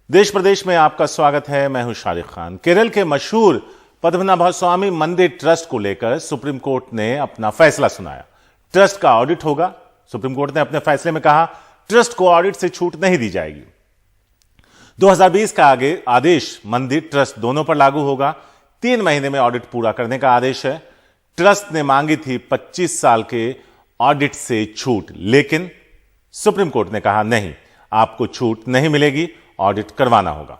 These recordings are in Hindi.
देश प्रदेश में आपका स्वागत है। मैं हूं शारिक खान। केरल के मशहूर पद्मनाभस्वामी मंदिर ट्रस्ट को लेकर सुप्रीम कोर्ट ने अपना फैसला सुनाया। ट्रस्ट का ऑडिट होगा। सुप्रीम कोर्ट ने अपने फैसले में कहा ट्रस्ट को ऑडिट से छूट नहीं दी जाएगी। 2020 का आदेश मंदिर ट्रस्ट दोनों पर लागू होगा। 3 महीने में ऑडिट पूरा करने का आदेश है। ट्रस्ट ने मांगी थी 25 साल के ऑडिट से छूट, लेकिन सुप्रीम कोर्ट ने कहा नहीं, आपको छूट नहीं मिलेगी, ऑडिट करवाना होगा।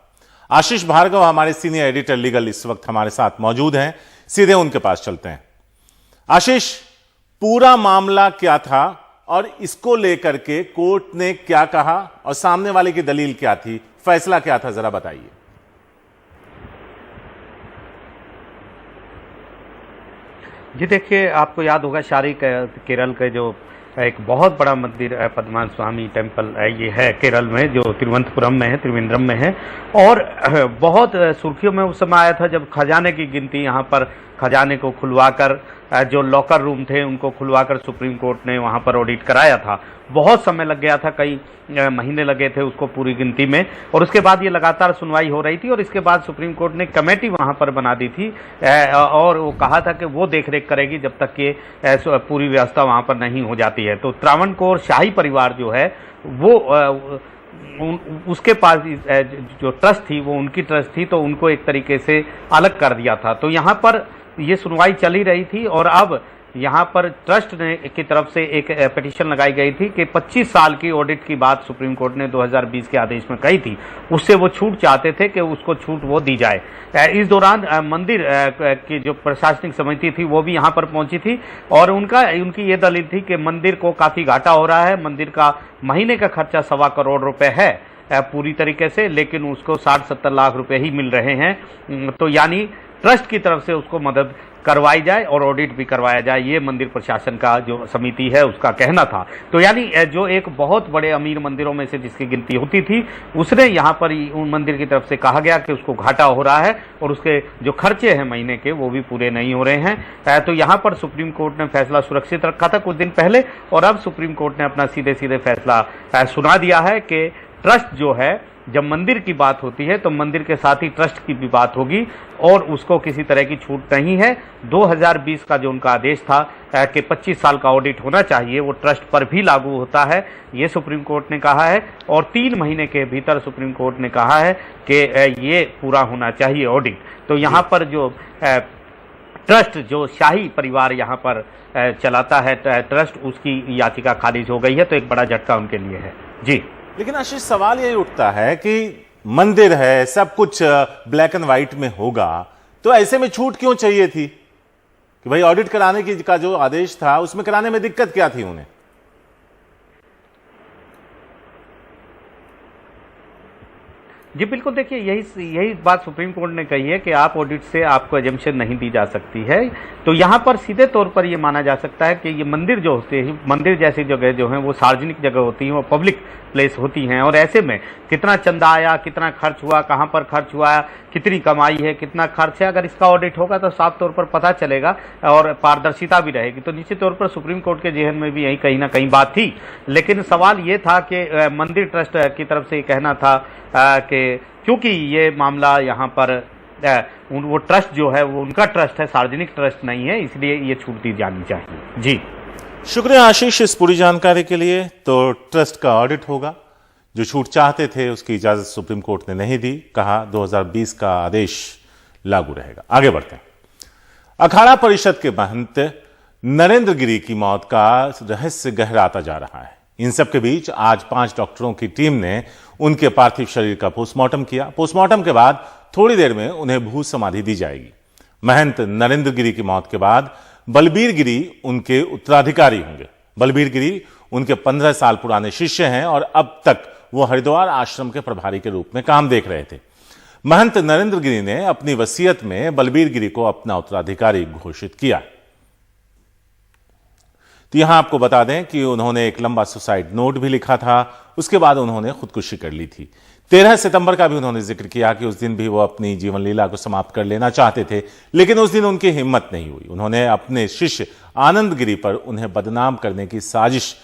आशीष भार्गव हमारे सीनियर एडिटर लीगल इस वक्त हमारे साथ मौजूद हैं। सीधे उनके पास चलते हैं। आशीष, पूरा मामला क्या था और इसको लेकर के कोर्ट ने क्या कहा और सामने वाले की दलील क्या थी, फैसला क्या था, जरा बताइए। जी देखिए, आपको याद होगा शारिक, केरल के जो एक बहुत बड़ा मंदिर पद्मनाभस्वामी टेम्पल ये है केरल में, जो तिरुवनंतपुरम में है, त्रिवेंद्रम में है। और बहुत सुर्खियों में उस समय आया था जब खजाने की गिनती, यहाँ पर खजाने को खुलवाकर जो लॉकर रूम थे उनको खुलवाकर सुप्रीम कोर्ट ने वहाँ पर ऑडिट कराया था। बहुत समय लग गया था, कई महीने लगे थे उसको पूरी गिनती में। और उसके बाद ये लगातार सुनवाई हो रही थी और इसके बाद सुप्रीम कोर्ट ने कमेटी वहाँ पर बना दी थी और वो कहा था कि वो देखरेख करेगी जब तक कि पूरी व्यवस्था वहाँ पर नहीं हो जाती है। तो त्रावणकोर शाही परिवार जो है वो उसके पास जो ट्रस्ट थी वो उनकी ट्रस्ट थी, तो उनको एक तरीके से अलग कर दिया था। तो यहाँ पर ये सुनवाई चली रही थी और अब यहाँ पर ट्रस्ट ने की तरफ से एक पिटीशन लगाई गई थी कि 25 साल की ऑडिट की बात सुप्रीम कोर्ट ने 2020 के आदेश में कही थी, उससे वो छूट चाहते थे कि उसको छूट वो दी जाए। इस दौरान मंदिर की जो प्रशासनिक समिति थी वो भी यहाँ पर पहुंची थी और उनकी ये दलील थी कि मंदिर को काफ़ी घाटा हो रहा है। मंदिर का महीने का खर्चा 1.25 करोड़ रुपए है पूरी तरीके से, लेकिन उसको 60-70 लाख रुपए ही मिल रहे हैं। तो यानी ट्रस्ट की तरफ से उसको मदद करवाई जाए और ऑडिट भी करवाया जाए, ये मंदिर प्रशासन का जो समिति है उसका कहना था। तो यानी जो एक बहुत बड़े अमीर मंदिरों में से जिसकी गिनती होती थी, उसने यहाँ पर उन मंदिर की तरफ से कहा गया कि उसको घाटा हो रहा है और उसके जो खर्चे हैं महीने के वो भी पूरे नहीं हो रहे हैं। तो यहाँ पर सुप्रीम कोर्ट ने फैसला सुरक्षित रखा था कुछ दिन पहले और अब सुप्रीम कोर्ट ने अपना सीधे सीधे फैसला सुना दिया है कि ट्रस्ट जो है, जब मंदिर की बात होती है तो मंदिर के साथ ही ट्रस्ट की भी बात होगी और उसको किसी तरह की छूट नहीं है। 2020 का जो उनका आदेश था कि 25 साल का ऑडिट होना चाहिए, वो ट्रस्ट पर भी लागू होता है, ये सुप्रीम कोर्ट ने कहा है। और 3 महीने के भीतर सुप्रीम कोर्ट ने कहा है कि ये पूरा होना चाहिए ऑडिट। तो यहाँ पर जो ट्रस्ट, जो शाही परिवार यहाँ पर चलाता है ट्रस्ट, उसकी याचिका खारिज हो गई है। तो एक बड़ा झटका उनके लिए है। जी, लेकिन आशीष, सवाल यही उठता है कि मंदिर है, सब कुछ ब्लैक एंड व्हाइट में होगा, तो ऐसे में छूट क्यों चाहिए थी कि भाई ऑडिट कराने की का जो आदेश था उसमें कराने में दिक्कत क्या थी उन्हें? जी बिल्कुल, देखिए यही बात सुप्रीम कोर्ट ने कही है कि आप ऑडिट से आपको एजम्पशन नहीं दी जा सकती है। तो यहाँ पर सीधे तौर पर ये माना जा सकता है कि ये मंदिर जो होते हैं, मंदिर जैसी जगह जो हैं वो सार्वजनिक जगह होती हैं, वो पब्लिक प्लेस होती हैं और ऐसे में कितना चंदा आया, कितना खर्च हुआ, कहाँ पर खर्च हुआ, कितनी कमाई है, कितना खर्च है, अगर इसका ऑडिट होगा तो साफ तौर पर पता चलेगा और पारदर्शिता भी रहेगी। तो निश्चित तौर पर सुप्रीम कोर्ट के जेहन में भी यही कहीं ना कहीं बात थी। लेकिन सवाल ये था कि मंदिर ट्रस्ट की तरफ से कहना था कि क्योंकि ये मामला यहाँ पर वो ट्रस्ट जो है वो उनका ट्रस्ट है, सार्वजनिक ट्रस्ट नहीं है, इसलिए ये छूट दी जानी चाहिए। जी, शुक्रिया आशीष इस पूरी जानकारी के लिए। तो ट्रस्ट का ऑडिट होगा। जो छूट चाहते थे उसकी इजाजत सुप्रीम कोर्ट ने नहीं दी, कहा 2020 का आदेश लागू रहेगा। आगे बढ़ते हैं। अखाड़ा परिषद के महंत नरेंद्र गिरी की मौत का रहस्य गहराता जा रहा है। इन सब के बीच आज 5 डॉक्टरों की टीम ने उनके पार्थिव शरीर का पोस्टमार्टम किया। पोस्टमार्टम के बाद थोड़ी देर में उन्हें भू समाधि दी जाएगी। महंत नरेंद्र गिरी की मौत के बाद बलबीर गिरी उनके उत्तराधिकारी होंगे। बलबीर गिरी उनके 15 साल पुराने शिष्य हैं और अब तक वो हरिद्वार आश्रम के प्रभारी के रूप में काम देख रहे थे। महंत नरेंद्र गिरी ने अपनी वसीयत में बलबीर गिरी को अपना उत्तराधिकारी घोषित किया। तो यहां आपको बता दें कि उन्होंने एक लंबा सुसाइड नोट भी लिखा था। उसके बाद उन्होंने खुदकुशी कर ली थी। 13 सितंबर का भी उन्होंने जिक्र किया कि उस दिन भी वो अपनी जीवन लीला को समाप्त कर लेना चाहते थे, लेकिन उस दिन उनकी हिम्मत नहीं हुई। उन्होंने अपने शिष्य आनंद गिरी पर उन्हें बदनाम करने की साजिश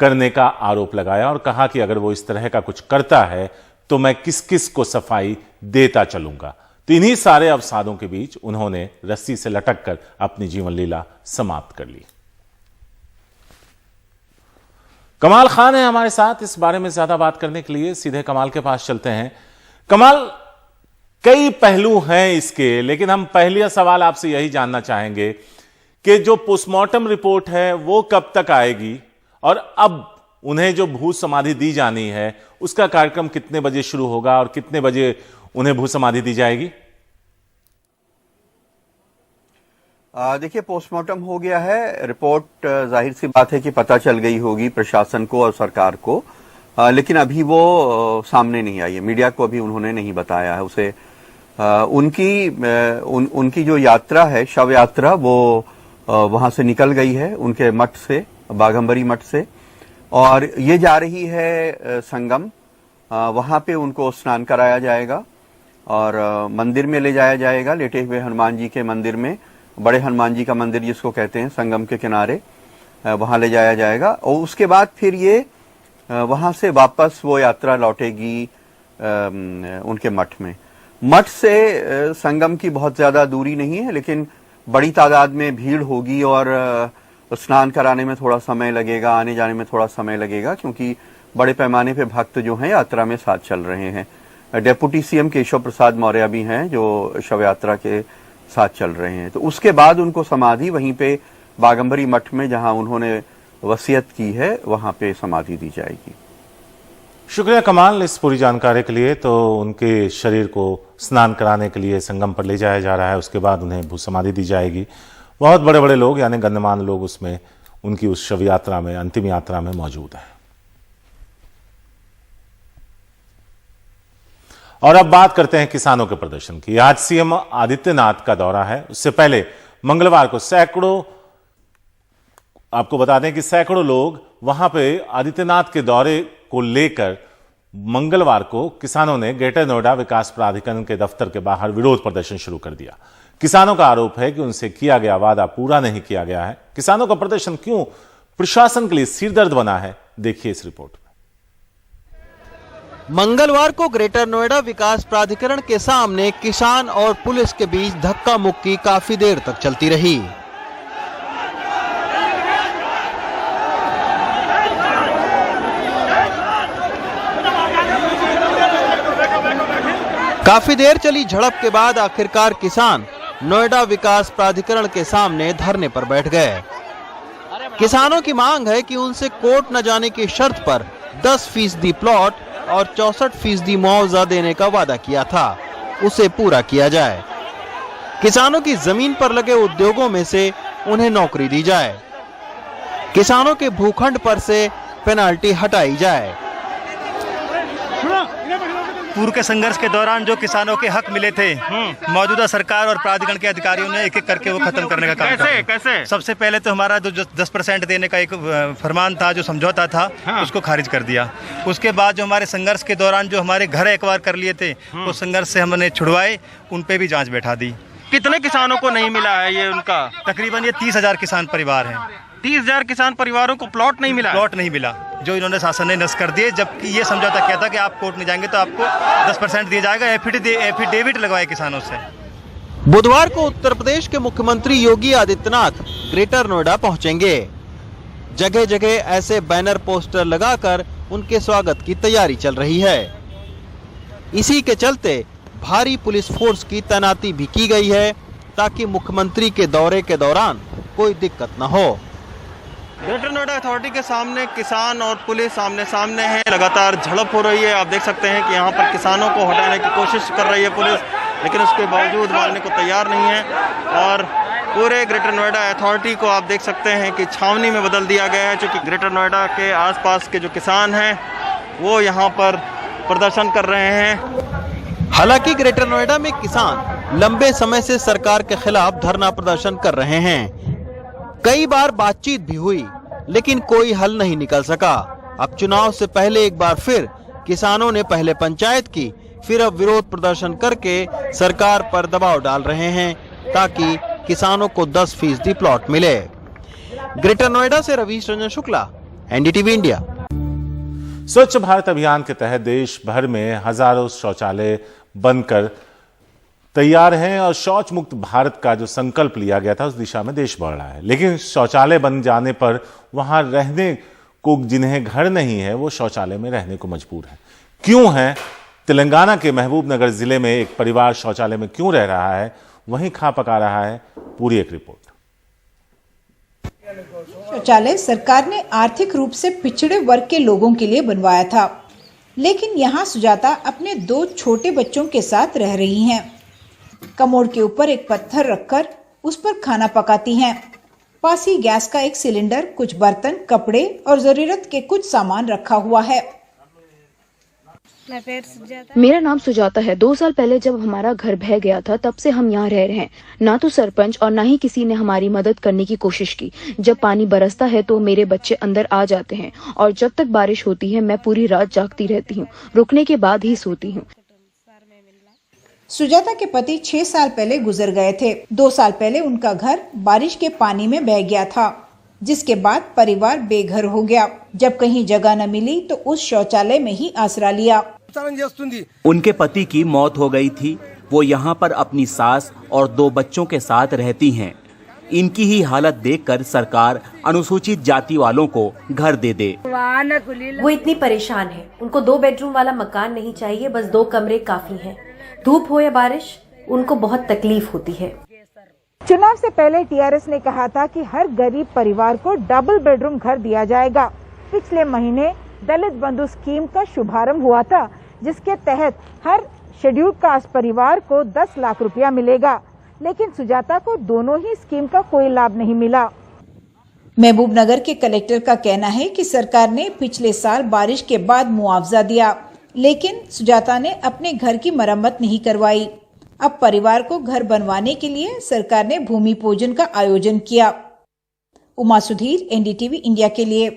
करने का आरोप लगाया और कहा कि अगर वो इस तरह का कुछ करता है तो मैं किस किस को सफाई देता चलूंगा। तो इन्हीं सारे अवसादों के बीच उन्होंने रस्सी से लटक कर अपनी जीवन लीला समाप्त कर ली। कमाल खान है हमारे साथ इस बारे में ज्यादा बात करने के लिए। सीधे कमाल के पास चलते हैं। कमाल, कई पहलू हैं इसके, लेकिन हम पहला सवाल आपसे यही जानना चाहेंगे कि जो पोस्टमार्टम रिपोर्ट है वो कब तक आएगी, और अब उन्हें जो भू समाधि दी जानी है उसका कार्यक्रम कितने बजे शुरू होगा और कितने बजे उन्हें भू समाधि दी जाएगी? देखिए, पोस्टमार्टम हो गया है, रिपोर्ट जाहिर सी बात है कि पता चल गई होगी प्रशासन को और सरकार को, लेकिन अभी वो सामने नहीं आई है, मीडिया को अभी उन्होंने नहीं बताया है उसे। उनकी जो यात्रा है, शव यात्रा, वो वहां से निकल गई है उनके मठ से, बाघंबरी मठ से, और ये जा रही है संगम। वहां पे उनको स्नान कराया जाएगा और मंदिर में ले जाया जाएगा, लेटे हुए हनुमान जी के मंदिर में, बड़े हनुमान जी का मंदिर जिसको कहते हैं, संगम के किनारे, वहां ले जाया जाएगा। और उसके बाद फिर ये वहां से वापस वो यात्रा लौटेगी उनके मठ में। मठ से संगम की बहुत ज्यादा दूरी नहीं है, लेकिन बड़ी तादाद में भीड़ होगी और स्नान कराने में थोड़ा समय लगेगा, आने जाने में थोड़ा समय लगेगा, क्योंकि बड़े पैमाने पे भक्त जो हैं यात्रा में साथ चल रहे हैं। डेप्यूटी सीएम केशव प्रसाद मौर्य भी हैं जो शव यात्रा के साथ चल रहे हैं। तो उसके बाद उनको समाधि वहीं पे बाघंबरी मठ में, जहां उन्होंने वसीयत की है, वहां पे समाधि दी जाएगी। शुक्रिया कमाल इस पूरी जानकारी के लिए। तो उनके शरीर को स्नान कराने के लिए संगम पर ले जाया जा रहा है, उसके बाद उन्हें भू समाधि दी जाएगी। बहुत बड़े बड़े लोग यानी गणमान्य लोग उसमें, उनकी उस शव यात्रा में, अंतिम यात्रा में मौजूद हैं। और अब बात करते हैं किसानों के प्रदर्शन की। आज सीएम आदित्यनाथ का दौरा है, उससे पहले मंगलवार को सैकड़ों, आपको बता दें कि सैकड़ों लोग वहां पे आदित्यनाथ के दौरे को लेकर मंगलवार को किसानों ने ग्रेटर नोएडा विकास प्राधिकरण के दफ्तर के बाहर विरोध प्रदर्शन शुरू कर दिया। किसानों का आरोप है कि उनसे किया गया वादा पूरा नहीं किया गया है। किसानों का प्रदर्शन क्यों प्रशासन के लिए सिरदर्द बना है, देखिए इस रिपोर्ट में। मंगलवार को ग्रेटर नोएडा विकास प्राधिकरण के सामने किसान और पुलिस के बीच धक्का मुक्की काफी देर तक चलती रही। काफी देर चली झड़प के बाद आखिरकार किसान नोएडा विकास प्राधिकरण के सामने धरने पर बैठ गए। किसानों की मांग है कि उनसे कोर्ट न जाने की शर्त पर 10% प्लॉट और 64% मुआवजा देने का वादा किया था, उसे पूरा किया जाए। किसानों की जमीन पर लगे उद्योगों में से उन्हें नौकरी दी जाए। किसानों के भूखंड पर से पेनाल्टी हटाई जाए। पूर्व के संघर्ष के दौरान जो किसानों के हक मिले थे, मौजूदा सरकार और प्राधिकरण के अधिकारियों ने एक एक करके वो खत्म करने का काम किया। कैसे? सबसे पहले तो हमारा जो 10% देने का एक फरमान था, जो समझौता था, उसको खारिज कर दिया। उसके बाद जो हमारे संघर्ष के दौरान जो हमारे घर एक्वायर कर लिए थे, वो संघर्ष से हमने छुड़वाए, उन पे भी जांच बैठा दी। कितने किसानों को नहीं मिला है ये उनका? तकरीबन ये 30,000 किसान परिवार हैं। 30,000 किसान परिवारों को प्लॉट नहीं मिला? प्लॉट नहीं मिला, जो इन्होंने शासन ने नष्ट कर दिए, जबकि ये समझौता किया था कि आप कोर्ट नहीं जाएंगे तो आपको 10% दिया जाएगा। एफिडेविट लगवाए किसानों से। बुधवार को उत्तर प्रदेश के मुख्यमंत्री योगी आदित्यनाथ ग्रेटर नोएडा पहुंचेंगे। जगह जगह ऐसे बैनर पोस्टर लगाकर उनके स्वागत की तैयारी चल रही है। इसी के चलते भारी पुलिस फोर्स की तैनाती भी की गई है, ताकि मुख्यमंत्री के दौरे के दौरान कोई दिक्कत न हो। ग्रेटर नोएडा अथॉरिटी के सामने किसान और पुलिस आमने सामने है, लगातार झड़प हो रही है। आप देख सकते हैं कि यहाँ पर किसानों को हटाने की कोशिश कर रही है पुलिस, लेकिन उसके बावजूद मानने को तैयार नहीं है। और पूरे ग्रेटर नोएडा अथॉरिटी को आप देख सकते हैं कि छावनी में बदल दिया गया है, क्योंकि ग्रेटर नोएडा के आसपास के जो किसान हैं वो यहाँ पर प्रदर्शन कर रहे हैं। हालांकि ग्रेटर नोएडा में किसान लंबे समय से सरकार के खिलाफ धरना प्रदर्शन कर रहे हैं। कई बार बातचीत भी हुई, लेकिन कोई हल नहीं निकल सका। अब चुनाव से पहले एक बार फिर किसानों ने पहले पंचायत की, फिर अब विरोध प्रदर्शन करके सरकार पर दबाव डाल रहे हैं, ताकि किसानों को 10% प्लॉट मिले। ग्रेटर नोएडा से रवीश रंजन शुक्ला, एनडीटीवी इंडिया। स्वच्छ भारत अभियान के तहत देश भर में हजारों शौचालय बनकर तैयार हैं और शौच मुक्त भारत का जो संकल्प लिया गया था उस दिशा में देश बढ़ रहा है। लेकिन शौचालय बन जाने पर वहां रहने को जिन्हें घर नहीं है वो शौचालय में रहने को मजबूर है। क्यों है? तेलंगाना के महबूब नगर जिले में एक परिवार शौचालय में क्यों रह रहा है, वहीं खा पका रहा है, पूरी एक रिपोर्ट। शौचालय सरकार ने आर्थिक रूप से पिछड़े वर्ग के लोगों के लिए बनवाया था, लेकिन यहाँ सुजाता अपने 2 छोटे बच्चों के साथ रह रही हैं। कमोड के ऊपर एक पत्थर रखकर उस पर खाना पकाती हैं। पास ही गैस का एक सिलेंडर, कुछ बर्तन, कपड़े और जरूरत के कुछ सामान रखा हुआ है। मेरा नाम सुजाता है। 2 साल पहले जब हमारा घर बह गया था तब से हम यहाँ रह रहे हैं। ना तो सरपंच और ना ही किसी ने हमारी मदद करने की कोशिश की। जब पानी बरसता है तो मेरे बच्चे अंदर आ जाते हैं और जब तक बारिश होती है मैं पूरी रात जागती रहती हूँ। रुकने के बाद ही सोती हूँ। सुजाता के पति 6 साल पहले गुजर गए थे। 2 साल पहले उनका घर बारिश के पानी में बह गया था, जिसके बाद परिवार बेघर हो गया। जब कहीं जगह न मिली तो उस शौचालय में ही आसरा लिया। उनके पति की मौत हो गई थी। वो यहाँ पर अपनी सास और 2 बच्चों के साथ रहती हैं। इनकी ही हालत देखकर सरकार अनुसूचित जाति वालों को घर दे दे। वो इतनी परेशान है। उनको 2 बेडरूम वाला मकान नहीं चाहिए, बस 2 कमरे काफी हैं। धूप हो या बारिश, उनको बहुत तकलीफ होती है। चुनाव से पहले टीआरएस ने कहा था कि हर गरीब परिवार को डबल बेडरूम घर दिया जाएगा। पिछले महीने दलित बंधु स्कीम का शुभारंभ हुआ था, जिसके तहत हर शेड्यूल कास्ट परिवार को 10 लाख रुपया मिलेगा, लेकिन सुजाता को दोनों ही स्कीम का कोई लाभ नहीं मिला। महबूब नगर के कलेक्टर का कहना है कि सरकार ने पिछले साल बारिश के बाद मुआवजा दिया, लेकिन सुजाता ने अपने घर की मरम्मत नहीं करवाई। अब परिवार को घर बनवाने के लिए सरकार ने भूमि पूजन का आयोजन किया। उमा सुधीर, एनडीटीवी इंडिया के लिए।